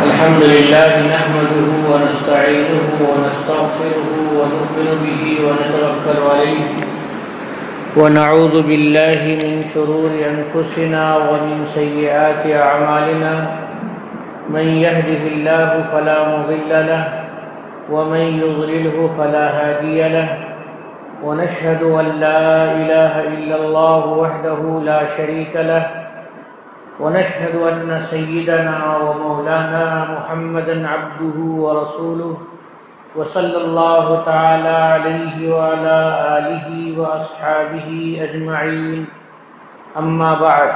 الحمد لله نحمده ونستعينه ونستغفره ونؤمن به ونتوكل عليه ونعوذ بالله من شرور أنفسنا ومن سيئات أعمالنا من يهده الله فلا مضل له ومن يضلله فلا هادي له ونشهد أن لا إله إلا الله وحده لا شريك له ونشهد أن سيدنا ومولانا محمدا عبده ورسوله وصلى الله تعالى عليه وعلى آله وأصحابه أجمعين أما بعد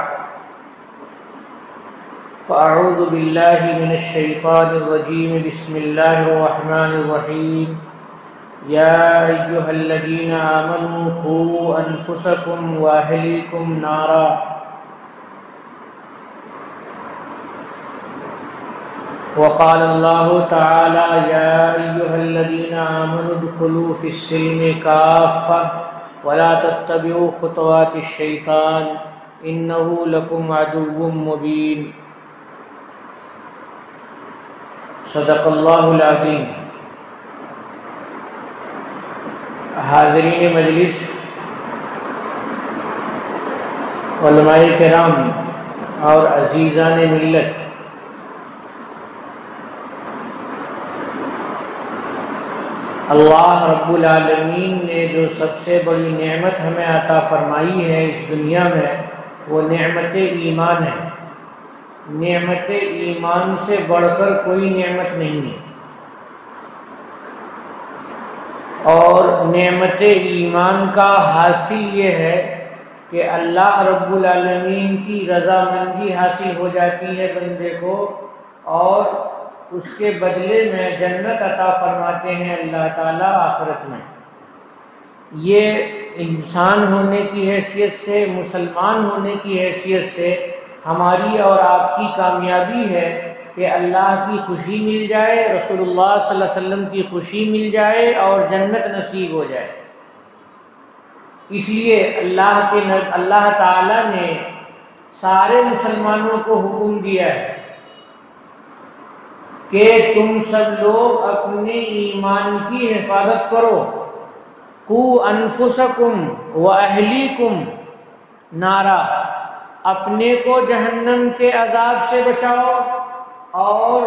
فأعوذ بالله من الشيطان الرجيم بسم الله الرحمن الرحيم يا أيها الذين آمنوا قوا أنفسكم وأهليكم نارا وقال الله تعالى يا أيها الذين آمنوا ادخلوا في السلم كافة ولا تتبعوا خطوات الشيطان إنه لكم عدو مبين صدق اللہ العظیم۔ حاضرین مجلس، علماء کرام اور عزیزان ملت، اللہ رب العالمین نے جو سب سے بڑی نعمت ہمیں عطا فرمائی ہے اس دنیا میں، وہ نعمت ایمان ہے۔ نعمت ایمان سے بڑھ کر کوئی نعمت نہیں ہے، اور نعمت ایمان کا حاصل یہ ہے کہ اللہ رب العالمین کی رضامندی حاصل ہو جاتی ہے بندے کو، اور اس کے بدلے میں جنت عطا فرماتے ہیں اللہ تعالیٰ آخرت میں۔ یہ انسان ہونے کی حیثیت سے، مسلمان ہونے کی حیثیت سے ہماری اور آپ کی کامیابی ہے کہ اللہ کی خوشی مل جائے، رسول اللہ صلی اللہ علیہ وسلم کی خوشی مل جائے اور جنت نصیب ہو جائے۔ اس لیے اللہ تعالیٰ نے سارے مسلمانوں کو حکم دیا ہے کہ تم سب لوگ اپنے ایمان کی حفاظت کرو۔ قوا انفسکم واہلیکم نارا، اپنے کو جہنم کے عذاب سے بچاؤ اور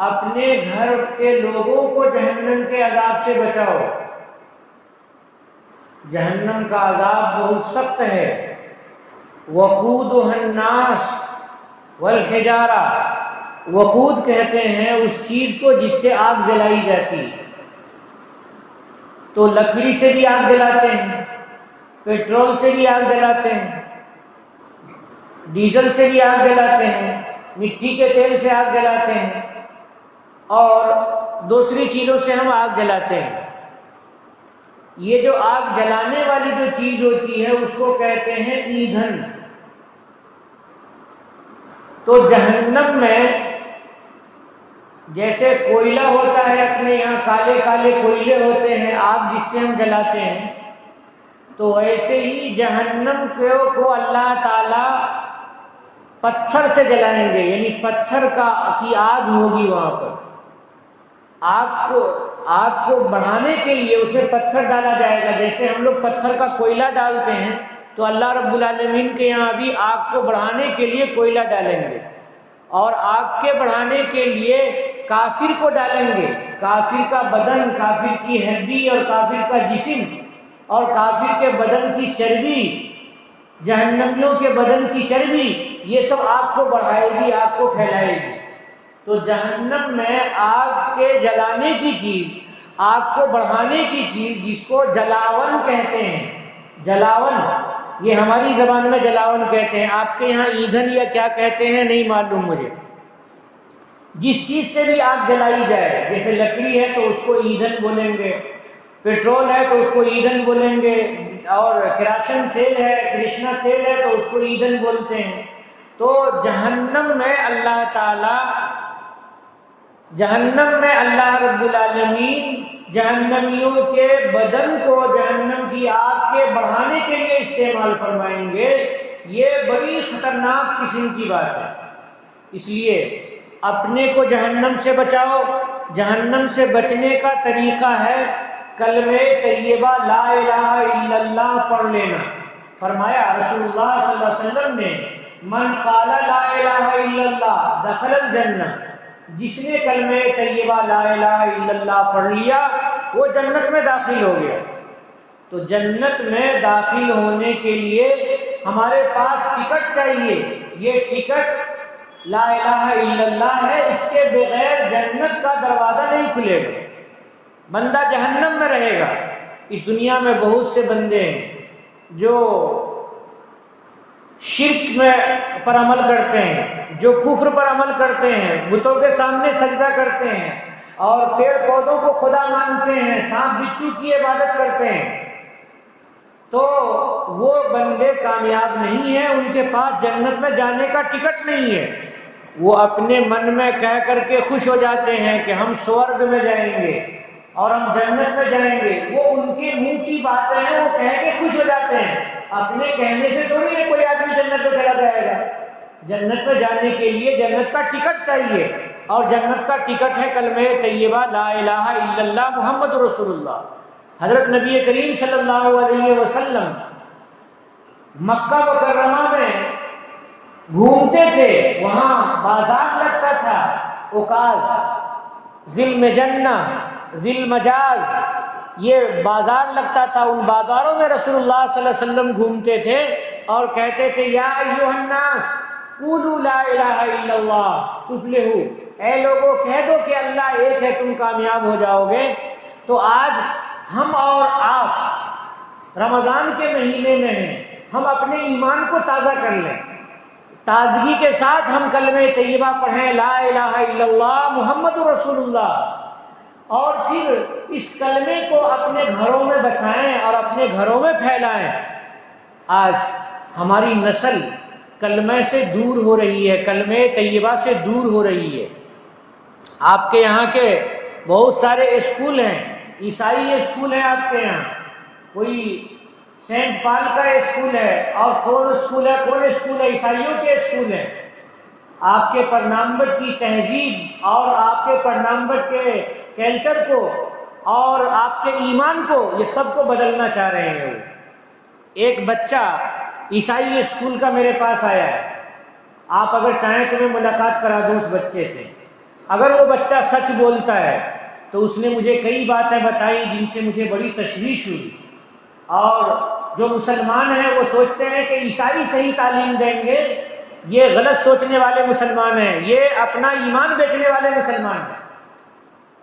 اپنے گھر کے لوگوں کو جہنم کے عذاب سے بچاؤ۔ جہنم کا عذاب بہت سخت ہے۔ وقودها الناس والحجارہ، وقود کہتے ہیں اس چیز کو جس سے آگ جلائی جاتی ہے۔ تو لکڑی سے بھی آگ جلاتے ہیں، پیٹرول سے بھی آگ جلاتے ہیں، ڈیزل سے بھی آگ جلاتے ہیں، مٹی کے تیل سے آگ جلاتے ہیں، اور دوسری چیزوں سے ہم آگ جلاتے ہیں۔ یہ جو آگ جلانے والی جو چیز ہوتی ہے اس کو کہتے ہیں ایندھن۔ تو جہنم میں جیسے کوئلہ ہوتا ہے، اپنے یہاں کالے کالے کوئلے ہوتے ہیں آگ جس سے ہم جلاتے ہیں، تو ایسے ہی جہنم کو اللہ تعالی پتھر سے جلائیں گے، یعنی پتھر کی آگ ہوگی وہاں پر۔ آگ کو بڑھانے کے لیے اس میں پتھر ڈالا جائے گا، جیسے ہم لوگ پتھر کا کوئلہ ڈالتے ہیں، تو اللہ رب العالمین کے یہاں بھی آگ کو بڑھانے کے لیے کوئلہ ڈالیں گے، اور آگ کے بڑھانے کے لیے کافر کو ڈالیں گے۔ کافر کا بدن، کافر کی ہڈی اور کافر کا جسم اور کافر کے بدن کی چربی، جہنمیوں کے بدن کی چربی، یہ سب آگ کو بڑھائے گی، آگ کو پھیلائے گی۔ تو جہنم میں آگ کے جلانے کی چیز، آگ کو بڑھانے کی چیز، جس کو جلاون کہتے ہیں، جلاون، یہ ہماری زبان میں جلاون کہتے ہیں، آپ کے یہاں ایندھن یا کیا کہتے ہیں نہیں معلوم مجھے۔ جس چیز سے بھی آگ جلائی جائے، جیسے لکڑی ہے تو اس کو ایندھن بولیں گے، پیٹرول ہے تو اس کو ایندھن بولیں گے، اور کراشن تیل ہے، کرشنا تیل ہے تو اس کو ایندھن بولتے ہیں۔ تو جہنم میں اللہ رب العالمین جہنمیوں کے بدن کو جہنم کی آگ کے بڑھانے کے لیے استعمال فرمائیں گے، یہ بڑی خطرناک قسم کی بات ہے۔ اس لیے اپنے کو جہنم سے بچاؤ۔ جہنم سے بچنے کا طریقہ ہے کلمہ طیبہ لا الہ الا اللہ پڑھ لینا۔ فرمایا رسول اللہ صلی اللہ علیہ وسلم نے، من قال لا الہ الا اللہ دخل الجنہ، جس نے کلمہ طیبہ لا الہ الا اللہ پڑھ لیا وہ جنت میں داخل ہو گیا۔ تو جنت میں داخل ہونے کے لیے ہمارے پاس ٹکٹ چاہیے۔ یہ ٹکٹ لا الہ الا اللہ ہے، اس کے بغیر جنت کا دروازہ نہیں کھلے گا، بندہ جہنم میں رہے گا۔ اس دنیا میں بہت سے بندے ہیں جو شرک میں پر عمل کرتے ہیں، جو کفر پر عمل کرتے ہیں، بتوں کے سامنے سجدہ کرتے ہیں اور پیڑ پودوں کو خدا مانتے ہیں، سانپ بچھو کی عبادت کرتے ہیں، تو وہ بندے کامیاب نہیں ہیں، ان کے پاس جنت میں جانے کا ٹکٹ نہیں ہے۔ وہ اپنے من میں کہہ کر کے خوش ہو جاتے ہیں کہ ہم سورگ میں جائیں گے اور ہم جنت میں جائیں گے۔ وہ ان کے منہ کی باتیں ہیں، وہ کہہ کے خوش ہو جاتے ہیں، اپنے کہنے سے تھوڑی نہیں کوئی آدمی جنت میں چلا جائے گا۔ جنت میں جانے کے لیے جنت کا ٹکٹ چاہیے، اور جنت کا ٹکٹ ہے کلمہ طیبہ لا الہ الا اللہ محمد رسول اللہ۔ حضرت نبی کریم صلی اللہ علیہ وسلم مکہ مکرمہ میں گھومتے تھے، وہاں بازار لگتا تھا، اوکاز، ذی المجنہ، ذی المجاز، یہ بازار لگتا تھا۔ ان بازاروں میں رسول اللہ صلی اللہ علیہ وسلم گھومتے تھے اور کہتے تھے یا ایھا الناس قولوا لا الہ الا اللہ تفلحوا، اے لوگوں کہہ دو کہ اللہ ایک ہے، تم کامیاب ہو جاؤ گے۔ تو آج ہم اور آپ رمضان کے مہینے میں ہیں، ہم اپنے ایمان کو تازہ کر لیں، تازگی کے ساتھ ہم کلمہ طیبہ پڑھیں لا الہ الا اللہ محمد رسول اللہ، اور پھر اس کلمے کو اپنے گھروں میں بسائیں اور اپنے گھروں میں پھیلائیں۔ آج ہماری نسل کلمہ سے دور ہو رہی ہے، کلمہ طیبہ سے دور ہو رہی ہے۔ آپ کے یہاں کے بہت سارے اسکول ہیں، عیسائی اسکول ہیں آپ کے یہاں، کوئی سینٹ پال کا اسکول ہے، اور کون اسکول ہے عیسائیوں کے اسکول ہیں۔ آپ کے پرنامبر کی تہذیب اور آپ کے پرنامبر کے کلچر کو اور آپ کے ایمان کو، یہ سب کو بدلنا چاہ رہے ہیں۔ وہ ایک بچہ عیسائی اسکول کا میرے پاس آیا ہے، آپ اگر چاہیں تو میں ملاقات کرا دوں اس بچے سے۔ اگر وہ بچہ سچ بولتا ہے تو اس نے مجھے کئی باتیں بتائی جن سے مجھے بڑی تشویش ہوئی، اور جو مسلمان ہیں وہ سوچتے ہیں کہ عیسائی صحیح تعلیم دیں گے، یہ غلط سوچنے والے مسلمان ہیں، یہ اپنا ایمان بیچنے والے مسلمان ہیں۔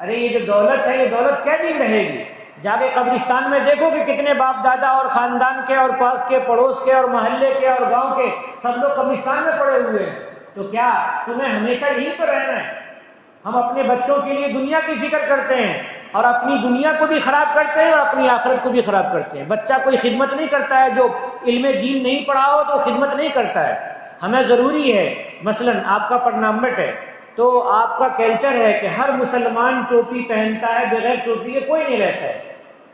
ارے یہ جو دولت ہے، یہ دولت کیا دن رہے گی؟ جا کے قبرستان میں دیکھو کہ کتنے باپ دادا اور خاندان کے اور پاس کے پڑوس کے اور محلے کے اور گاؤں کے سب لوگ قبرستان میں پڑے ہوئے ہیں۔ تو کیا تمہیں ہمیشہ یہیں پر رہنا ہے؟ ہم اپنے بچوں کے لیے دنیا کی فکر کرتے ہیں اور اپنی دنیا کو بھی خراب کرتے ہیں اور اپنی آخرت کو بھی خراب کرتے ہیں۔ بچہ کوئی خدمت نہیں کرتا ہے، جو علم دین نہیں پڑھا ہو تو خدمت نہیں کرتا ہے۔ ہمیں ضروری ہے، مثلا آپ کا پرنامبٹ ہے تو آپ کا کلچر ہے کہ ہر مسلمان ٹوپی پہنتا ہے، بغیر ٹوپی کے کوئی نہیں رہتا ہے،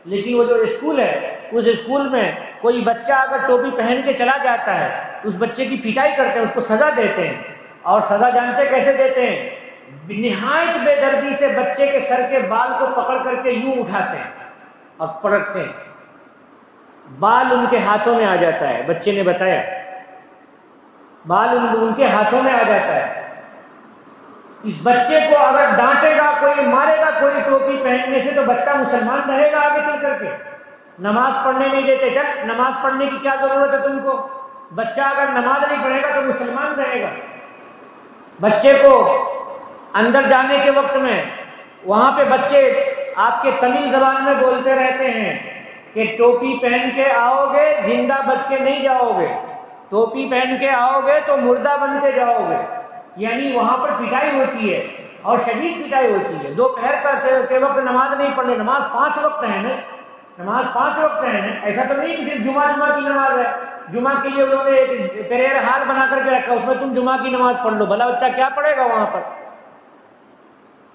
لیکن وہ جو اسکول ہے اس اسکول میں کوئی بچہ اگر ٹوپی پہن کے چلا جاتا ہے تو اس بچے کی پٹائی کرتے ہیں، اس کو سزا دیتے ہیں، اور سزا جانتے کیسے دیتے ہیں؟ نہایت بے دردی سے بچے کے سر کے بال کو پکڑ کر کے یوں اٹھاتے ہیں اور پڑکتے ہیں، بال ان کے ہاتھوں میں آ جاتا ہے، بچے نے بتایا بال ان کے ہاتھوں میں آ جاتا ہے۔ اس بچے کو اگر ڈانٹے گا کوئی، مارے گا کوئی ٹوپی پہننے سے، تو بچہ مسلمان رہے گا آگے چل کر کے؟ نماز پڑھنے نہیں دیتے، چل نماز پڑھنے کی کیا ضرورت ہے تم کو؟ بچہ اگر نماز نہیں پڑھے گا تو مسلمان رہے گا؟ بچے کو اندر جانے کے وقت میں وہاں پہ بچے آپ کے تمل زبان میں بولتے رہتے ہیں کہ ٹوپی پہن کے آؤ گے زندہ بچ کے نہیں جاؤ گے، ٹوپی پہن کے آؤ گے تو مردہ بن کے جاؤ گے۔ یعنی وہاں پر پٹائی ہوتی ہے اور شدید پٹائی ہوتی ہے۔ دوپہر کے وقت نماز نہیں پڑھنے، نماز 5 وقت ہے نا، نماز 5 وقت ہے نا، ایسا تو نہیں کہ صرف جمعہ کی نماز ہے۔ جمعہ کے لیے انہوں نے ایک پریر ہال بنا کر کے رکھا، اس میں تم جمعہ کی نماز پڑھ لو، بھلا بچہ کیا پڑھے گا وہاں پر؟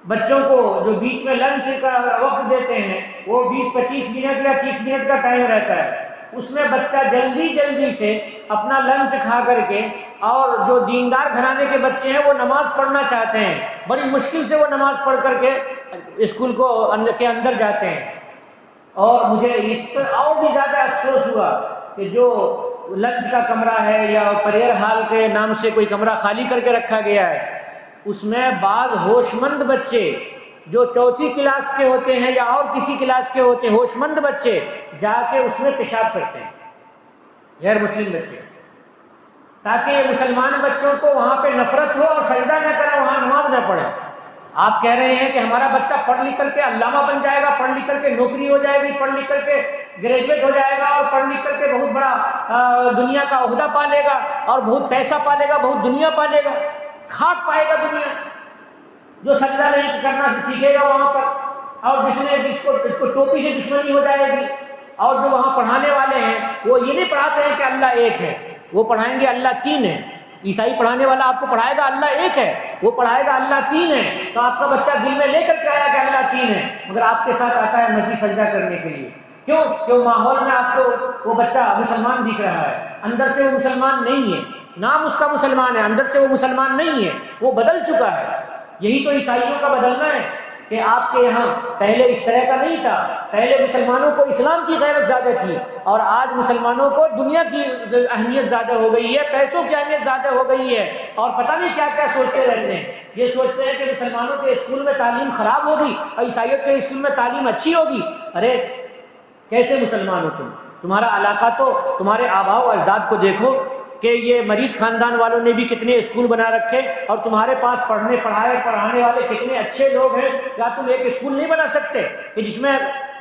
بچوں کو جو بیچ میں لنچ کا وقت دیتے ہیں وہ 20-25 منٹ یا 30 منٹ کا ٹائم رہتا ہے، اس میں بچہ جلدی جلدی سے اپنا لنچ کھا کر کے، اور جو دیندار گھرانے کے بچے ہیں وہ نماز پڑھنا چاہتے ہیں، بڑی مشکل سے وہ نماز پڑھ کر کے اسکول کے اندر جاتے ہیں۔ اور مجھے اس پر اور بھی زیادہ افسوس ہوا کہ جو لنچ کا کمرہ ہے یا پریئر ہال کے نام سے کوئی کمرہ خالی کر کے رکھا گیا ہے، اس میں بعض ہوش مند بچے جو چوتھی کلاس کے ہوتے ہیں یا اور کسی کلاس کے ہوتے ہیں، ہوش مند بچے جا کے اس میں پیشاب کرتے ہیں، غیر مسلم بچے، تاکہ مسلمان بچوں کو وہاں پہ نفرت ہو اور سجدہ نہ کریں، وہاں نماز نہ پڑھیں۔ آپ کہہ رہے ہیں کہ ہمارا بچہ پڑھ لکھ کر کے علامہ بن جائے گا، پڑھ لکھ کر کے نوکری ہو جائے گی، پڑھ لکھ کر کے گریجویٹ ہو جائے گا اور پڑھ لکھ کر کے بہت بڑا دنیا کا عہدہ پالے گا اور بہت پیسہ پالے گا، بہت دنیا پالے گا، خاک پائے گا دنیا۔ جو سجدہ نہیں کرنا سیکھے گا وہاں پر، اور جس کو ٹوپی سے دشمنی ہو جائے گی، اور جو وہاں پڑھانے والے ہیں وہ یہ نہیں پڑھاتے ہیں کہ اللہ ایک ہے، وہ پڑھائیں گے اللہ تین ہے۔ عیسائی پڑھانے والا آپ کو پڑھائے گا اللہ ایک ہے، وہ پڑھائے گا اللہ تین ہے، تو آپ کا بچہ دل میں لے کر کے آیا کہ اللہ تین ہے، مگر آپ کے ساتھ آتا ہے مسجد سجدہ کرنے کے لیے۔ کیوں؟ کہ وہ ماحول میں آپ کو وہ بچہ مسلمان دکھ رہا ہے، اندر سے وہ مسلمان نہیں ہے، نام اس کا مسلمان ہے، اندر سے وہ مسلمان نہیں ہے، وہ بدل چکا ہے۔ یہی تو عیسائیوں کا بدلنا ہے کہ آپ کے یہاں پہلے اس طرح کا نہیں تھا، پہلے مسلمانوں کو اسلام کی غیرت زیادہ تھی، اور آج مسلمانوں کو دنیا کی اہمیت زیادہ ہو گئی ہے، پیسوں کی اہمیت زیادہ ہو گئی ہے، اور پتہ نہیں کیا کیا سوچتے رہتے ہیں۔ یہ سوچتے ہیں کہ مسلمانوں کے اسکول میں تعلیم خراب ہوگی اور عیسائیت کے اسکول میں تعلیم اچھی ہوگی۔ ارے کیسے مسلمان ہو تمہارا علاقہ تو تمہارے آباء و اجداد کو دیکھو کہ یہ مرید خاندان والوں نے بھی کتنے اسکول بنا رکھے، اور تمہارے پاس پڑھانے والے کتنے اچھے لوگ ہیں۔ کیا تم ایک اسکول نہیں بنا سکتے کہ جس میں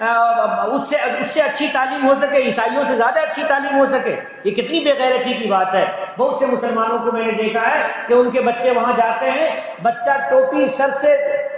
اس سے اچھی تعلیم ہو سکے، عیسائیوں سے زیادہ اچھی تعلیم ہو سکے؟ یہ کتنی بے غیرتی کی بات ہے۔ بہت سے مسلمانوں کو میں نے دیکھا ہے کہ ان کے بچے وہاں جاتے ہیں، بچہ ٹوپی سر سے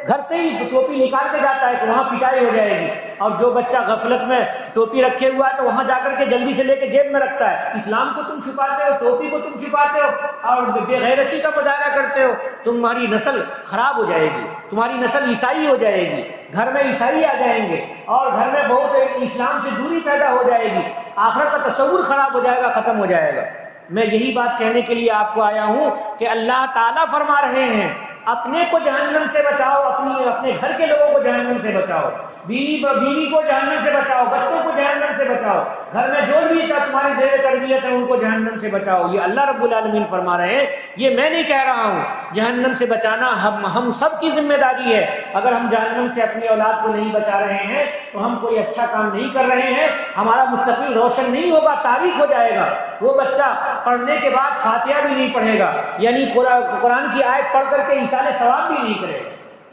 گھر سے ہی ٹوپی نکال کے جاتا ہے کہ وہاں پٹائی ہو جائے گی، اور جو بچہ غفلت میں ٹوپی رکھے ہوا ہے تو وہاں جا کر کے جلدی سے لے کے جیب میں رکھتا ہے۔ اسلام کو تم چھپاتے ہو، ٹوپی کو تم چھپاتے ہو، اور بے غیرتی کا مظاہرہ کرتے ہو، تمہاری نسل خراب ہو جائے گی، تمہاری نسل عیسائی ہو جائے گی، گھر میں عیسائی آ جائیں گے اور گھر میں بہت اسلام سے دوری پیدا ہو جائے گی، آخرت کا تصور خراب ہو جائے گا، ختم ہو جائے گا۔ میں یہی بات کہنے کے لیے آپ کو آیا ہوں کہ اللہ تعالیٰ فرما رہے ہیں اپنے کو جہنم سے بچاؤ، اپنے گھر کے لوگوں کو جہنم سے بچاؤ، بیوی کو جہنم سے بچاؤ، بچوں کو جہنم سے بچاؤ، گھر میں جو بھی تمہاری زیر تربیت ہے ان کو جہنم سے بچاؤ۔ یہ اللہ رب العالمین فرما رہے ہیں، یہ میں نہیں کہہ رہا ہوں۔ جہنم سے بچانا ہم سب کی ذمہ داری ہے۔ اگر ہم جہنم سے اپنی اولاد کو نہیں بچا رہے ہیں تو ہم کوئی اچھا کام نہیں کر رہے ہیں، ہمارا مستقبل روشن نہیں ہوگا، تاریک ہو جائے گا۔ وہ بچہ پڑھنے کے بعد فاتحہ بھی نہیں پڑھے گا، یعنی قرآن کی آیت پڑھ کر کے ایصال ثواب بھی نہیں کرے گا۔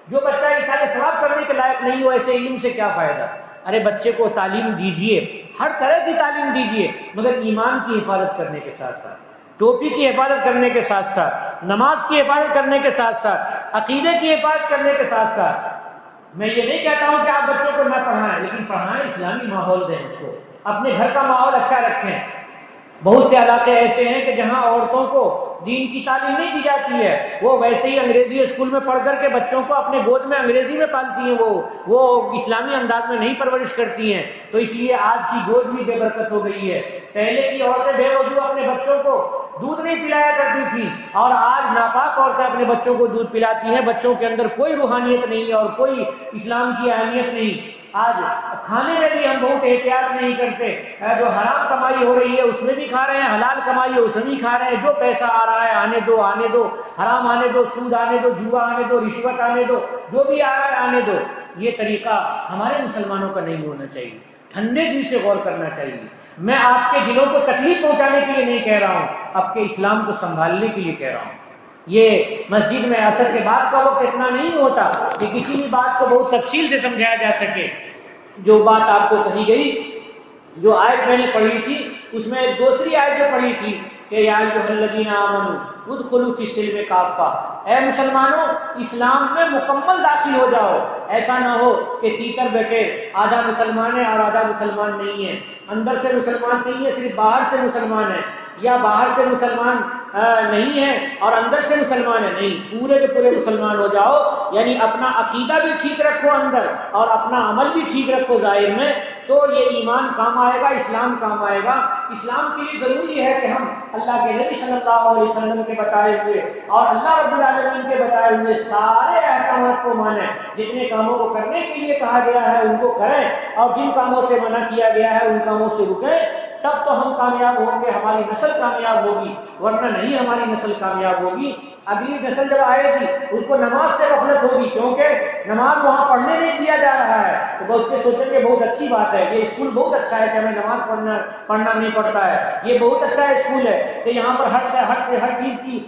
جو بچہ ایصال ثواب کرنے کے لائق نہیں ہو، ایسے علم سے کیا فائدہ؟ ارے بچے کو تعلیم دیجئے، ہر طرح کی تعلیم دیجئے، مگر ایمان کی حفاظت کرنے کے ساتھ ساتھ، ٹوپی کی حفاظت کرنے کے ساتھ ساتھ، نماز کی حفاظت کرنے کے ساتھ ساتھ، عقیدے کی حفاظت کرنے کے ساتھ ساتھ۔ میں یہ نہیں کہتا ہوں کہ آپ بچوں کو نہ پڑھائیں، لیکن پڑھائیں، اسلامی ماحول دیں اس کو، اپنے گھر کا ماحول اچھا رکھیں۔ بہت سے علاقے ایسے ہیں کہ جہاں عورتوں کو دین کی تعلیم نہیں دی جاتی ہے، وہ ویسے ہی انگریزی اسکول میں پڑھ کر کے بچوں کو اپنے گود میں انگریزی میں پالتی ہیں، وہ اسلامی انداز میں نہیں پرورش کرتی ہیں، تو اس لیے آج کی گود بھی بے برکت ہو گئی ہے۔ پہلے کی عورتیں بے وضو اپنے بچوں کو دودھ نہیں پلایا کرتی تھی، اور آج ناپاک عورتیں اپنے بچوں کو دودھ پلاتی ہیں، بچوں کے اندر کوئی روحانیت نہیں ہے اور کوئی اسلام کی اہمیت نہیں۔ آج کھانے میں بھی ہم بہت احتیاط نہیں کرتے، جو حرام کمائی ہو رہی ہے اس میں بھی کھا رہے ہیں، حلال کمائی ہے اس میں بھی کھا رہے ہیں، جو پیسہ آ رہا ہے آنے دو، حرام آنے دو، سود آنے دو، جوا آنے دو، رشوت آنے دو، جو بھی آ رہا ہے آنے دو۔ یہ طریقہ ہمارے مسلمانوں کا نہیں ہونا چاہیے، ٹھنڈے دل سے غور کرنا چاہیے۔ میں آپ کے دلوں کو تکلیف پہنچانے کے لیے نہیں کہہ رہا ہوں، آپ کے اسلام کو سنبھالنے کے لیے کہہ رہا ہوں۔ یہ مسجد میں عصر کے بعد کا وقت اتنا نہیں ہوتا کہ کسی بھی بات کو بہت تفصیل سے سمجھایا جا سکے۔ جو بات آپ کو کہی گئی، جو آیت میں نے پڑھی تھی، اس میں ایک دوسری آیت جو پڑھی تھی کہ یا ایھا الذین آمنوا ادخلوا فی السلم کافہ، اے مسلمانوں اسلام میں مکمل داخل ہو جاؤ۔ ایسا نہ ہو کہ تیتر بیٹے آدھا مسلمان ہے اور آدھا مسلمان نہیں ہے، اندر سے مسلمان نہیں ہے صرف باہر سے مسلمان ہے، یا باہر سے مسلمان نہیں ہے اور اندر سے مسلمان ہے، نہیں، پورے کے پورے مسلمان ہو جاؤ، یعنی اپنا عقیدہ بھی ٹھیک رکھو اندر اور اپنا عمل بھی ٹھیک رکھو ظاہر میں، تو یہ ایمان کام آئے گا، اسلام کام آئے گا۔ اسلام کے لیے ضروری ہے کہ ہم اللہ کے نبی صلی اللہ علیہ وسلم کے بتائے ہوئے اور اللہ رب العالمین کے بتائے ہوئے سارے احکامات کو مانیں، جتنے کاموں کو کرنے کے لیے کہا گیا ہے ان کو کریں، اور جن کاموں سے منع کیا گیا ہے ان کاموں سے رکیں، تب تو ہم کامیاب ہوں گے، ہماری نسل کامیاب ہوگی، ورنہ نہیں ہماری نسل کامیاب ہوگی۔ اگلی نسل جب آئے گی اس کو نماز سے غفلت ہوگی، کیونکہ نماز وہاں پڑھنے نہیں دیا جا رہا ہے، تو بچے سوچیں گے بہت اچھی بات ہے، یہ اسکول بہت اچھا ہے کہ ہمیں نماز پڑھنا نہیں پڑتا ہے، یہ بہت اچھا اسکول ہے کہ یہاں پر ہر چیز کی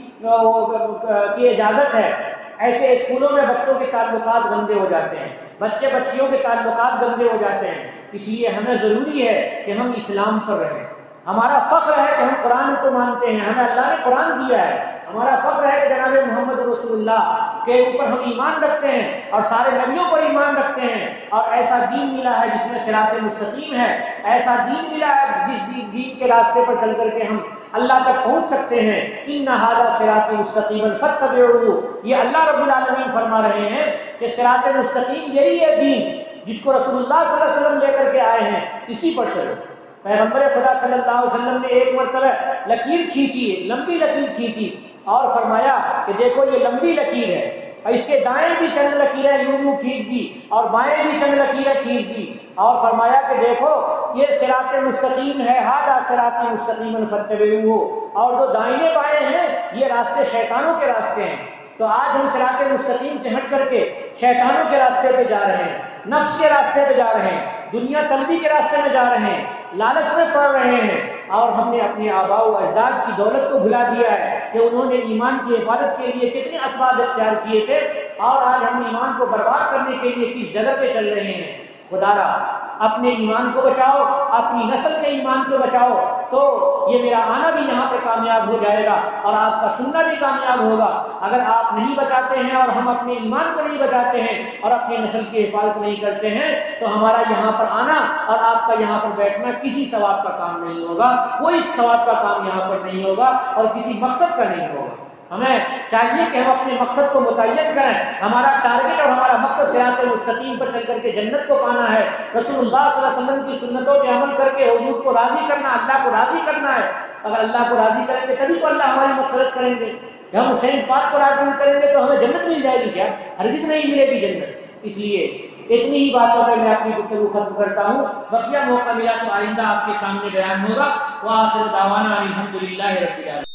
اجازت ہے۔ ایسے اسکولوں میں بچوں کے تعلقات گندے ہو جاتے ہیں، بچے بچیوں کے تعلقات گندے ہو جاتے ہیں۔ اس لیے ہمیں ضروری ہے کہ ہم اسلام پر رہیں۔ ہمارا فخر ہے کہ ہم قرآن کو مانتے ہیں، ہمیں اللہ نے قرآن دیا ہے۔ ہمارا فخر ہے کہ جناب محمد رسول اللہ کے اوپر ہم ایمان رکھتے ہیں اور سارے نبیوں پر ایمان رکھتے ہیں، اور ایسا دین ملا ہے جس میں صراط مستقیم ہے، ایسا دین ملا ہے جس دین کے راستے پر چل کر کے ہم اللہ تک پہنچ سکتے ہیں۔ ان ھذا صراط مستقیم فاتبعوہ، یہ اللہ رب العالمین فرما رہے ہیں کہ صراط مستقیم یہی ہے دین جس کو رسول اللہ صلی اللہ علیہ وسلم لے کر کے آئے ہیں، اسی پر چلو۔ پیغمبر خدا صلی اللہ علیہ وسلم نے ایک مرتبہ لکیر کھینچی، لمبی لکیر کھینچی، اور فرمایا کہ دیکھو یہ لمبی لکیر ہے، اور اس کے دائیں بھی چند لکیریں یوں کھینچ دی اور بائیں بھی چند لکیریں کھینچ دی، اور فرمایا کہ دیکھو یہ صراط مستقیم ہے، ھذا صراط مستقیم فاتبعوہ، اور جو دائیں بائیں ہیں یہ راستے شیطانوں کے راستے ہیں۔ تو آج ہم صراط مستقیم سے ہٹ کر کے شیطانوں کے راستے پہ جا رہے ہیں، نفس کے راستے پہ جا رہے ہیں، دنیا طلبی کے راستے میں جا رہے ہیں، لالچ میں پڑ رہے ہیں، اور ہم نے اپنے آباء و اجداد کی دولت کو بھلا دیا ہے کہ انہوں نے ایمان کی حفاظت کے لیے کتنے اسباب اختیار کیے تھے، اور آج ہم ایمان کو برباد کرنے کے لیے کس جگہ پہ چل رہے ہیں۔ خدا را اپنے ایمان کو بچاؤ، اپنی نسل کے ایمان کو بچاؤ، تو یہ میرا آنا بھی یہاں پہ کامیاب ہو جائے گا اور آپ کا سننا بھی کامیاب ہوگا۔ اگر آپ نہیں بچاتے ہیں اور ہم اپنے ایمان کو نہیں بچاتے ہیں اور اپنی نسل کی حفاظت نہیں کرتے ہیں، تو ہمارا یہاں پر آنا اور آپ کا یہاں پر بیٹھنا کسی ثواب کا کام نہیں ہوگا، کوئی ثواب کا کام یہاں پر نہیں ہوگا اور کسی مقصد کا نہیں ہوگا۔ ہمیں چاہیے کہ ہم اپنے مقصد کو متعین کریں۔ ہمارا ٹارگٹ اور ہمارا مقصد صراط مستقیم پر چل کر کے جنت کو پانا ہے، رسول اللہ صلی اللہ علیہ وسلم کی سنتوں پہ عمل کر کے حضور کو راضی کرنا، اللہ کو راضی کرنا ہے۔ اگر اللہ کو راضی کریں گے تبھی تو اللہ ہماری مغفرت کریں گے۔ ہم حسین پاک کو راضی کریں گے تو ہمیں جنت مل جائے گی کیا؟ ہرگز نہیں ملے گی جنت۔ اس لیے اتنی ہی باتوں پہ میں اپنی گفتگو ختم کرتا ہوں، بقیہ موقع ملا تو آئندہ آپ کے سامنے بیان ہوگا۔ وآخر دعوانا الحمدللہ رب العالمین۔